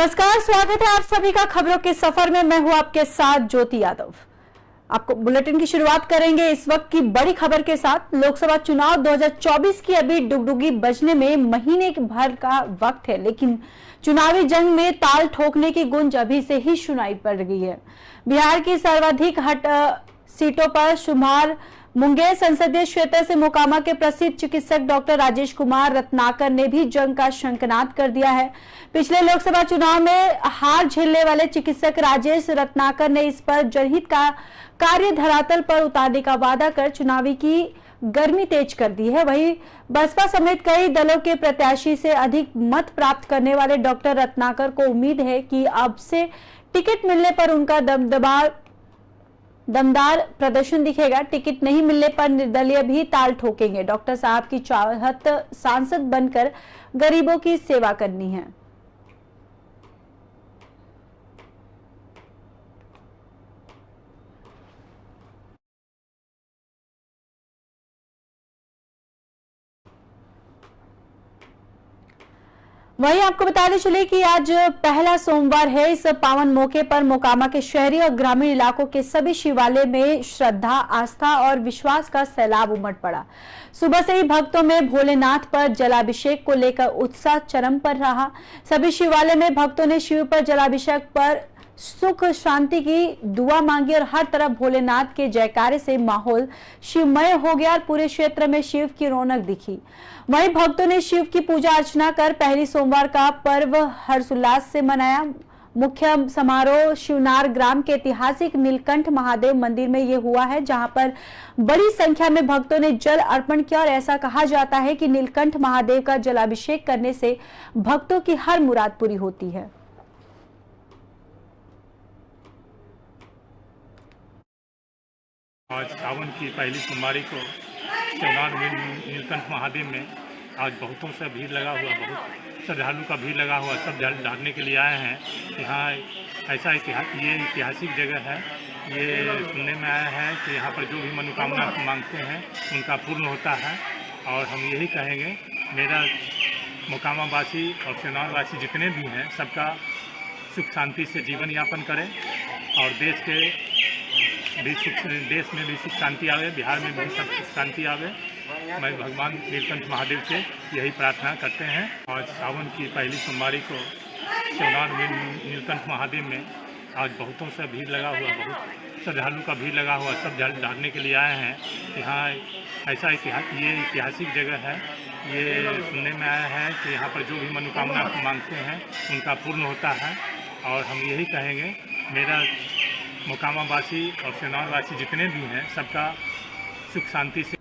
नमस्कार, स्वागत है आप सभी का खबरों के सफर में। मैं हूं आपके साथ ज्योति यादव। आपको बुलेटिन की शुरुआत करेंगे इस वक्त की बड़ी खबर के साथ। लोकसभा चुनाव 2024 की अभी डुगडुगी बजने में महीने भर का वक्त है, लेकिन चुनावी जंग में ताल ठोकने की गुंज अभी से ही सुनाई पड़ रही है। बिहार की सर्वाधिक सीटों पर शुमार मुंगेर संसदीय क्षेत्र से मोकामा के प्रसिद्ध चिकित्सक डॉक्टर राजेश कुमार रत्नाकर ने भी जंग का शंखनाद कर दिया है। पिछले लोकसभा चुनाव में हार झेलने वाले चिकित्सक राजेश रत्नाकर ने इस पर जनहित का कार्य धरातल पर उतारने का वादा कर चुनावी की गर्मी तेज कर दी है। वहीं बसपा समेत कई दलों के प्रत्याशी से अधिक मत प्राप्त करने वाले डॉक्टर रत्नाकर को उम्मीद है कि अब से टिकट मिलने पर उनका दमदार प्रदर्शन दिखेगा। टिकट नहीं मिलने पर निर्दलीय भी ताल ठोकेंगे। डॉक्टर साहब की चाहत सांसद बनकर गरीबों की सेवा करनी है। वहीं आपको बताते चले कि आज पहला सोमवार है। इस पावन मौके पर मोकामा के शहरी और ग्रामीण इलाकों के सभी शिवालय में श्रद्धा, आस्था और विश्वास का सैलाब उमड़ पड़ा। सुबह से ही भक्तों में भोलेनाथ पर जलाभिषेक को लेकर उत्साह चरम पर रहा। सभी शिवालय में भक्तों ने शिव पर जलाभिषेक पर सुख शांति की दुआ मांगी और हर तरफ भोलेनाथ के जयकारे से माहौल शिवमय हो गया और पूरे क्षेत्र में शिव की रौनक दिखी। वहीं भक्तों ने शिव की पूजा अर्चना कर पहली सोमवार का पर्व हर्षोल्लास से मनाया। मुख्य समारोह शिवनार ग्राम के ऐतिहासिक नीलकंठ महादेव मंदिर में यह हुआ है, जहां पर बड़ी संख्या में भक्तों ने जल अर्पण किया और ऐसा कहा जाता है कि नीलकंठ महादेव का जलाभिषेक करने से भक्तों की हर मुराद पूरी होती है। आज सावन की पहली सोमवारी को शिवनार नीलकंठ महादेव में आज बहुतों से भीड़ लगा हुआ, बहुत श्रद्धालु का भीड़ लगा हुआ, सब जल ढारने के लिए आए हैं। यहाँ ऐसा ये ऐतिहासिक जगह है। ये सुनने में आया है कि यहाँ पर जो भी मनोकामना मांगते हैं उनका पूर्ण होता है। और हम यही कहेंगे, मेरा मोकामा वासी और शिवनार वासी जितने भी हैं सबका सुख शांति से जीवन यापन करें और देश में भी सुख शांति आवे, बिहार में भी सब सुख शांति आवे। मैं भगवान नीलकंठ महादेव से यही प्रार्थना करते हैं। आज सावन की पहली सोमवारी को शिवनार नीलकंठ महादेव में आज बहुतों से भीड़ लगा हुआ, बहुत श्रद्धालु का भीड़ लगा हुआ, सब जल ढारने के लिए आए हैं। यहाँ ऐसा ये ऐतिहासिक जगह है। ये सुनने में आया है कि यहाँ पर जो भी मनोकामना मांगते हैं उनका पूर्ण होता है। और हम यही कहेंगे, मेरा मोकामा वासी और शिवनार वासी जितने भी हैं सबका सुख शांति से।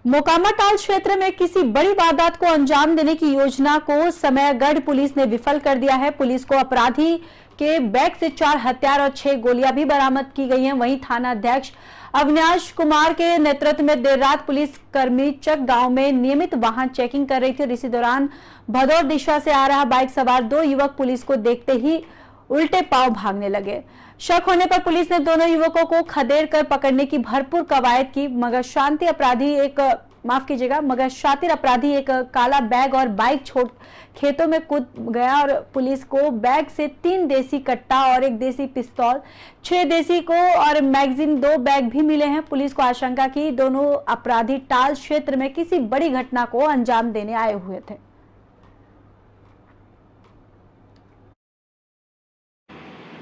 मोकामा टाल क्षेत्र में किसी बड़ी वारदात को अंजाम देने की योजना को समयगढ़ पुलिस ने विफल कर दिया है। पुलिस को अपराधी के बैग से 4 हथियार और 6 गोलियां भी बरामद की गई हैं। वहीं थाना अध्यक्ष अविनाश कुमार के नेतृत्व में देर रात पुलिस कर्मी चक गांव में नियमित वाहन चेकिंग कर रही थी और इसी दौरान भदौर दिशा से आ रहा बाइक सवार 2 युवक पुलिस को देखते ही उल्टे पांव भागने लगे। शक होने पर पुलिस ने दोनों युवकों को खदेड़ कर पकड़ने की भरपूर कवायद की, मगर शातिर अपराधी एक काला बैग और बाइक छोड़ खेतों में कूद गया और पुलिस को बैग से 3 देसी कट्टा और 1 देसी पिस्तौल, 6 देसी को और मैगजीन 2 बैग भी मिले हैं। पुलिस को आशंका की दोनों अपराधी टाल क्षेत्र में किसी बड़ी घटना को अंजाम देने आए हुए थे।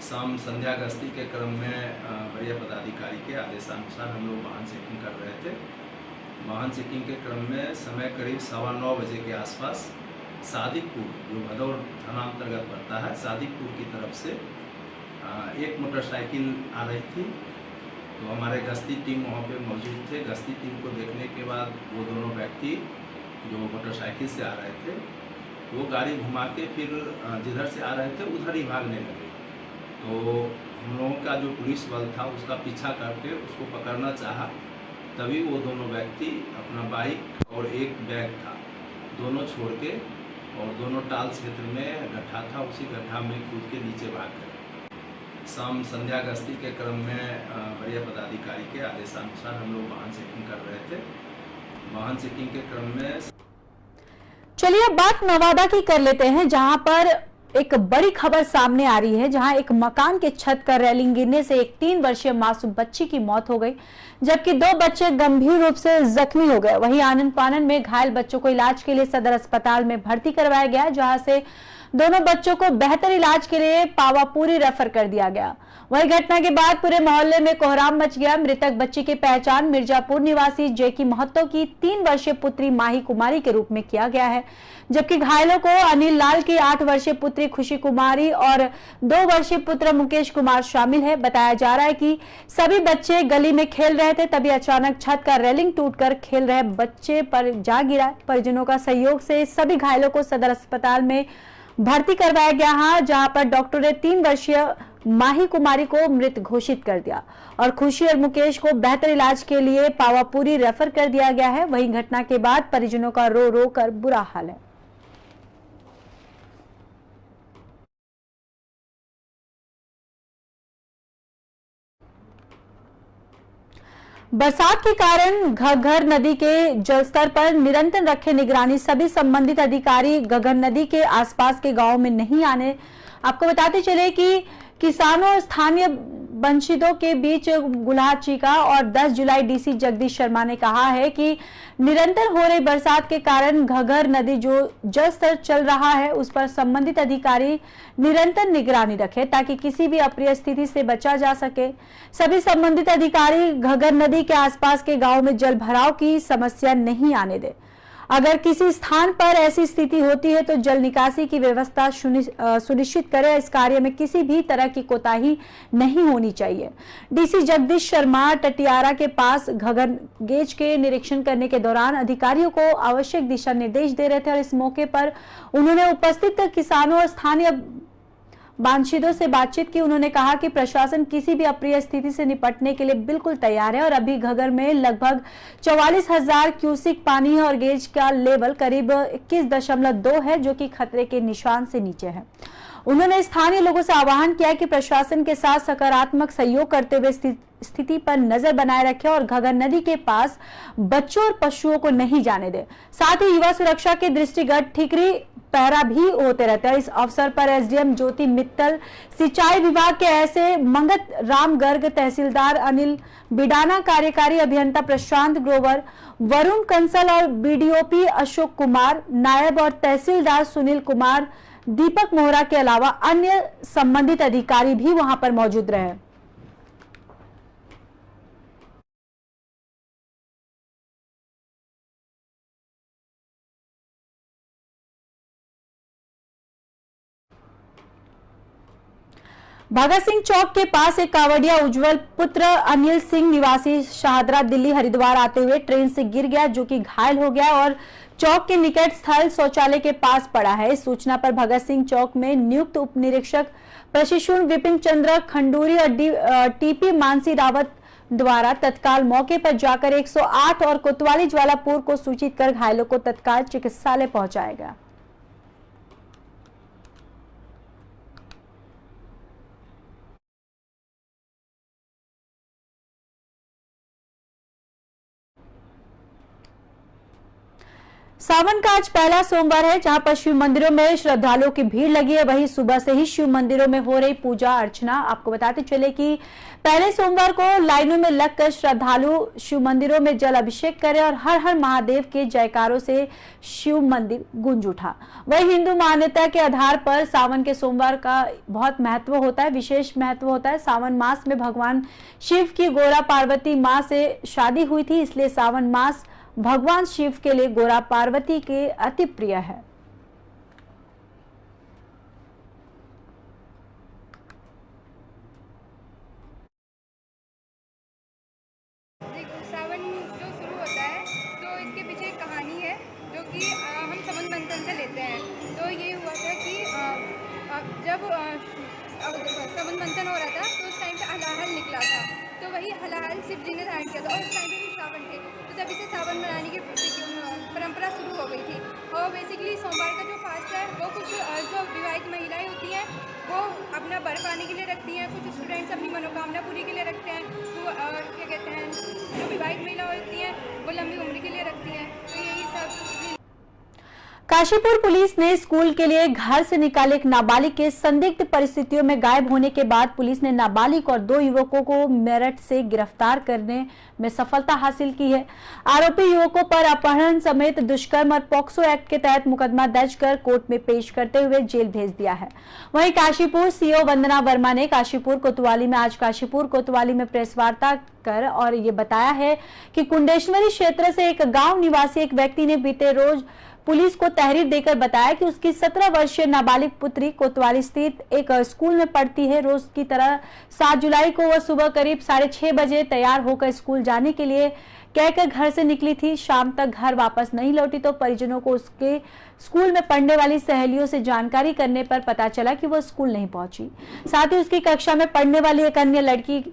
शाम संध्या गश्ती के क्रम में वरीय पदाधिकारी के आदेशानुसार हम लोग वाहन चेकिंग कर रहे थे। वाहन चेकिंग के क्रम में समय करीब 9:15 बजे के आसपास सादिकपुर, जो भदौर थाना अंतर्गत पड़ता है, सादिकपुर की तरफ से एक मोटरसाइकिल आ रही थी। तो हमारे गश्ती टीम वहाँ पे मौजूद थे। गश्ती टीम को देखने के बाद वो दोनों व्यक्ति जो मोटरसाइकिल से आ रहे थे वो गाड़ी घुमा के फिर जिधर से आ रहे थे उधर ही भागने लगे। तो हम लोगों का जो पुलिस बल था उसका पीछा करके उसको पकड़ना चाहा, तभी वो दोनों व्यक्ति अपना बाइक और एक बैग था दोनों छोड़ के और दोनों टाल क्षेत्र में गड्ढा था, उसी गड्ढा में कूद के नीचे भाग गए। शाम संध्या गश्ती के क्रम में वरीय पदाधिकारी के आदेशानुसार हम लोग वाहन चेकिंग कर रहे थे। वाहन चेकिंग के क्रम में चलिए अब बात नवादा की कर लेते हैं, जहां पर एक बड़ी खबर सामने आ रही है, जहां एक मकान के छत का रेलिंग गिरने से एक 3 वर्षीय मासूम बच्ची की मौत हो गई, जबकि 2 बच्चे गंभीर रूप से जख्मी हो गए। वहीं आनन फानन में घायल बच्चों को इलाज के लिए सदर अस्पताल में भर्ती करवाया गया, जहां से दोनों बच्चों को बेहतर इलाज के लिए पावापुरी रेफर कर दिया गया। वही घटना के बाद पूरे मोहल्ले में कोहराम मच गया। मृतक बच्ची की पहचान मिर्जापुर निवासी जेकी महतो की 3 वर्षीय पुत्री माही कुमारी के रूप में किया गया है, जबकि घायलों को अनिल लाल की 8 वर्षीय पुत्री खुशी कुमारी और 2 वर्षीय पुत्र मुकेश कुमार शामिल है। बताया जा रहा है कि सभी बच्चे गली में खेल रहे थे, तभी अचानक छत का रेलिंग टूटकर खेल रहे बच्चे पर जा गिरा। परिजनों का सहयोग से सभी घायलों को सदर अस्पताल में भर्ती करवाया गया, जहां पर डॉक्टर ने 3 वर्षीय माही कुमारी को मृत घोषित कर दिया और खुशी और मुकेश को बेहतर इलाज के लिए पावापुरी रेफर कर दिया गया है। वहीं घटना के बाद परिजनों का रो रो कर बुरा हाल है। बरसात के कारण घग्घर नदी के जलस्तर पर निरंतर रखे निगरानी सभी संबंधित अधिकारी घग्घर नदी के आसपास के गांवों में नहीं आने। आपको बताते चले कि किसानों और स्थानीय वंचितों के बीच गुलाह चीका और 10 जुलाई डीसी जगदीश शर्मा ने कहा है कि निरंतर हो रही बरसात के कारण घग्घर नदी जो जलस्तर चल रहा है उस पर संबंधित अधिकारी निरंतर निगरानी रखें ताकि किसी भी अप्रिय स्थिति से बचा जा सके। सभी संबंधित अधिकारी घग्घर नदी के आसपास के गांवों में जल भराव की समस्या नहीं आने दे। अगर किसी स्थान पर ऐसी स्थिति होती है तो जल निकासी की व्यवस्था सुनिश्चित करें। इस कार्य में किसी भी तरह की कोताही नहीं होनी चाहिए। डीसी जगदीश शर्मा टटियारा के पास घग्घर गेज के निरीक्षण करने के दौरान अधिकारियों को आवश्यक दिशा निर्देश दे रहे थे और इस मौके पर उन्होंने उपस्थित किसानों और स्थानीय बांशिदों से बातचीत की। उन्होंने कहा कि प्रशासन किसी भी अप्रिय स्थिति से निपटने के लिए बिल्कुल तैयार है और अभी घग्घर में लगभग 44,000 क्यूसिक पानी है और गेज का लेवल करीब 21.2 है, जो कि खतरे के निशान से नीचे है। उन्होंने स्थानीय लोगों से आह्वान किया कि प्रशासन के साथ सकारात्मक सहयोग करते हुए स्थिति पर नजर बनाए रखें और घग्घर नदी के पास बच्चों और पशुओं को नहीं जाने दें। साथ ही युवा सुरक्षा के दृष्टिगत ठीकरी पहरा भी होते रहते हैं। इस अवसर पर एसडीएम ज्योति मित्तल, सिंचाई विभाग के ऐसे मंगत राम गर्ग, तहसीलदार अनिल बिडाना, कार्यकारी अभियंता प्रशांत ग्रोवर, वरुण कंसल और बीडीओपी अशोक कुमार, नायब और तहसीलदार सुनील कुमार, दीपक मोहरा के अलावा अन्य संबंधित अधिकारी भी वहां पर मौजूद रहे। भगत सिंह चौक के पास एक कावड़िया उज्जवल पुत्र अनिल सिंह निवासी शाहदरा दिल्ली हरिद्वार आते हुए ट्रेन से गिर गया, जो कि घायल हो गया और चौक के निकट स्थल शौचालय के पास पड़ा है। इस सूचना पर भगत सिंह चौक में नियुक्त उप निरीक्षक प्रशिक्षण विपिन चंद्र खंडूरी और टीपी मानसी रावत द्वारा तत्काल मौके पर जाकर 108 और कोतवाली ज्वालापुर को सूचित कर घायलों को तत्काल चिकित्सालय पहुंचाया गया। सावन का आज पहला सोमवार है, जहां पर शिव मंदिरों में श्रद्धालुओं की भीड़ लगी है। वहीं सुबह से ही शिव मंदिरों में हो रही पूजा अर्चना। आपको बताते चले कि पहले सोमवार को लाइनों में लगकर श्रद्धालु शिव मंदिरों में जल अभिषेक करें और हर हर महादेव के जयकारों से शिव मंदिर गूंज उठा। वही हिंदू मान्यता के आधार पर सावन के सोमवार का बहुत महत्व होता है, विशेष महत्व होता है। सावन मास में भगवान शिव की गोरा पार्वती माँ से शादी हुई थी, इसलिए सावन मास भगवान शिव के लिए गोरा पार्वती के अति प्रिय है। सावन जो शुरू होता है तो इसके पीछे एक कहानी है जो कि हम संबंध मंथन से लेते हैं। तो ये हुआ था कि जब संबंध मंथन हो रहा था तो उस टाइम पे हलाहल निकला था, तो वही हलाहल शिव जी ने धारण किया था और उस टाइम पे भी सावन थे, तो तभी से सावन मनाने की परंपरा शुरू हो गई थी। और बेसिकली सोमवार का जो फास्ट है वो कुछ जो विवाहित महिलाएं होती हैं वो अपना वर पाने के लिए रखती हैं, कुछ स्टूडेंट्स अपनी मनोकामना पूरी के लिए रखते हैं, तो क्या कहते हैं जो विवाहित महिला होती हैं वो लंबी उम्र के लिए रखती हैं। तो यही सब काशीपुर पुलिस ने स्कूल के लिए घर से निकाले एक नाबालिग के संदिग्ध परिस्थितियों में गायब होने के बाद पुलिस ने नाबालिग और 2 युवकों को मेरठ से गिरफ्तार करने में सफलता हासिल की है। आरोपी युवकों पर अपहरण समेत दुष्कर्म और पॉक्सो एक्ट के तहत मुकदमा दर्ज कर कोर्ट में पेश करते हुए जेल भेज दिया है। वहीं काशीपुर सीओ वंदना वर्मा ने काशीपुर कोतवाली में आज काशीपुर कोतवाली में प्रेस वार्ता कर और ये बताया है कि कुंडेश्वरी क्षेत्र से एक गाँव निवासी एक व्यक्ति ने बीते रोज पुलिस को तहरीर देकर बताया कि उसकी 17 वर्षीय नाबालिग पुत्री कोतवाली स्थित एक स्कूल में पढ़ती है। रोज की तरह 7 जुलाई को वह सुबह करीब 6:30 बजे तैयार होकर स्कूल जाने के लिए कहकर घर से निकली थी। शाम तक घर वापस नहीं लौटी तो परिजनों को उसके स्कूल में पढ़ने वाली सहेलियों से जानकारी करने पर पता चला कि वह स्कूल नहीं पहुंची। साथ ही उसकी कक्षा में पढ़ने वाली एक अन्य लड़की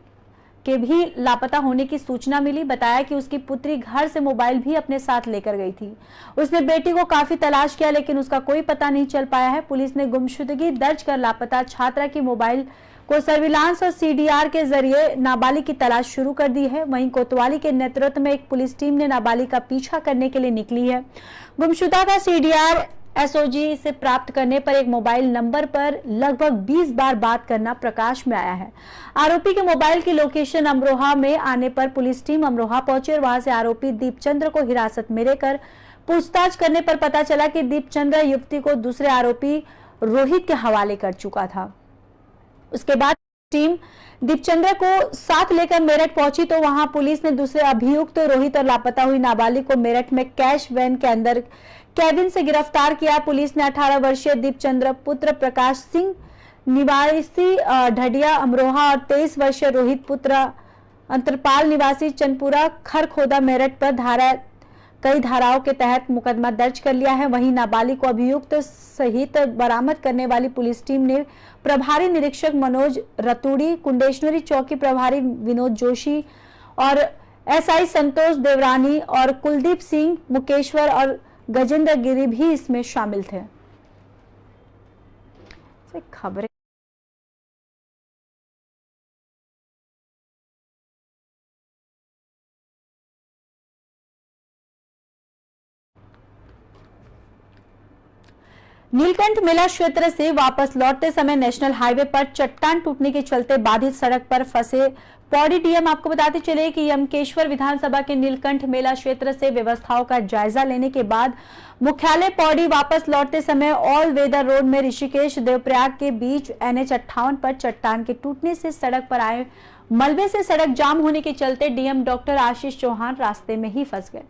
के भी लापता होने की सूचना मिली। बताया कि उसकी पुत्री घर से मोबाइल भी अपने साथ लेकर गई थी। उसने बेटी को काफी तलाश किया लेकिन उसका कोई पता नहीं चल पाया है। पुलिस ने गुमशुदगी दर्ज कर लापता छात्रा की मोबाइल को सर्विलांस और सीडीआर के जरिए नाबालिग की तलाश शुरू कर दी है। वहीं कोतवाली के नेतृत्व में एक पुलिस टीम ने नाबालिग का पीछा करने के लिए निकली है। गुमशुदा का सीडीआर एसओजी से प्राप्त करने पर एक मोबाइल नंबर पर लगभग 20 बार बात करना प्रकाश में आया है। आरोपी के मोबाइल की लोकेशन अमरोहा में आने पर पुलिस टीम अमरोहा पहुंची और वहां से आरोपी दीपचंद्र को हिरासत में लेकर पूछताछ करने पर पता चला कि दीपचंद्र युवती को दूसरे आरोपी रोहित के हवाले कर चुका था। उसके बाद टीम दीपचंद्र को साथ लेकर मेरठ पहुंची तो वहां पुलिस ने दूसरे अभियुक्त रोहित और लापता हुई नाबालिग को मेरठ में कैश वैन के अंदर कैबिन से गिरफ्तार किया। पुलिस ने 18 वर्षीय दीपचंद्र पुत्र प्रकाश सिंह निवासी ढडिया अमरोहा और 23 वर्षीय रोहित पुत्र अंतरपाल निवासी चनपुरा खरखोदा मेरठ पर कई धाराओं के तहत मुकदमा दर्ज कर लिया है। वहीं नाबालिग को अभियुक्त सहित बरामद करने वाली पुलिस टीम ने प्रभारी निरीक्षक मनोज रतूड़ी, कुंडेश्वरी चौकी प्रभारी विनोद जोशी और एसआई संतोष देवरानी और कुलदीप सिंह मुकेश्वर और गजेंद्र गिरी भी इसमें शामिल थे। खबरें नीलकंठ मेला क्षेत्र से वापस लौटते समय नेशनल हाईवे पर चट्टान टूटने के चलते बाधित सड़क पर फंसे पौड़ी डीएम। आपको बताते चले कि यमकेश्वर विधानसभा के नीलकंठ मेला क्षेत्र से व्यवस्थाओं का जायजा लेने के बाद मुख्यालय पौड़ी वापस लौटते समय ऑल वेदर रोड में ऋषिकेश देवप्रयाग के बीच NH 58 पर चट्टान के टूटने से सड़क पर आए मलबे से सड़क जाम होने के चलते डीएम डॉक्टर आशीष चौहान रास्ते में ही फंस गए।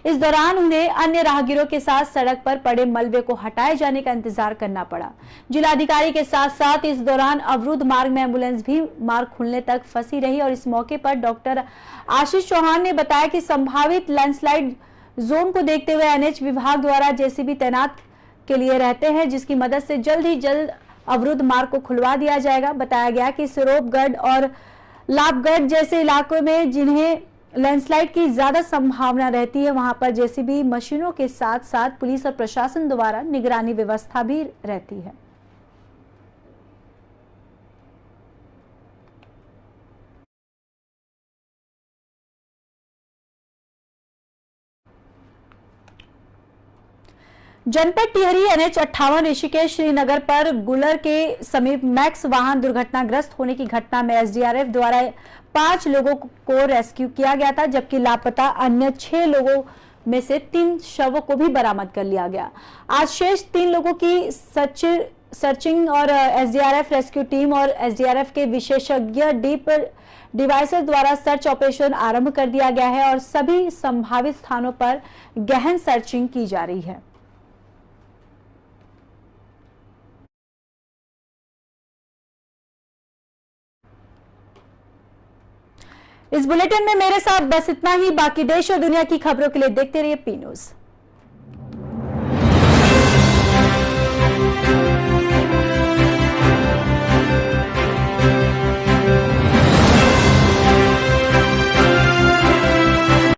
इस दौरान उन्हें अन्य राहगीरों के साथ सड़क पर पड़े मलबे को हटाए जाने का इंतजार करना पड़ा। जिलाधिकारी के साथ साथ इस दौरान अवरुद्ध मार्ग में एम्बुलेंस भी मार्ग खुलने तक फंसी रही और इस मौके पर डॉक्टर आशीष चौहान ने बताया कि संभावित लैंडस्लाइड जोन को देखते हुए NH विभाग द्वारा जेसीबी तैनात के लिए रहते हैं, जिसकी मदद से जल्द ही जल्द अवरुद्ध मार्ग को खुलवा दिया जाएगा। बताया गया कि सिरोपगढ़ और लाभगढ़ जैसे इलाकों में जिन्हें लैंडस्लाइड की ज्यादा संभावना रहती है वहां पर जेसीबी मशीनों के साथ साथ पुलिस और प्रशासन द्वारा निगरानी व्यवस्था भी रहती है। जनपद टिहरी NH 58 ऋषिकेश श्रीनगर पर गुलर के समीप मैक्स वाहन दुर्घटनाग्रस्त होने की घटना में एसडीआरएफ द्वारा 5 लोगों को रेस्क्यू किया गया था, जबकि लापता अन्य 6 लोगों में से 3 शवों को भी बरामद कर लिया गया। आज शेष 3 लोगों की सर्चिंग और एसडीआरएफ रेस्क्यू टीम और एसडीआरएफ के विशेषज्ञ डीप डिवाइसेस द्वारा सर्च ऑपरेशन आरंभ कर दिया गया है और सभी संभावित स्थानों पर गहन सर्चिंग की जा रही है। इस बुलेटिन में मेरे साथ बस इतना ही। बाकी देश और दुनिया की खबरों के लिए देखते रहिए पी न्यूज़।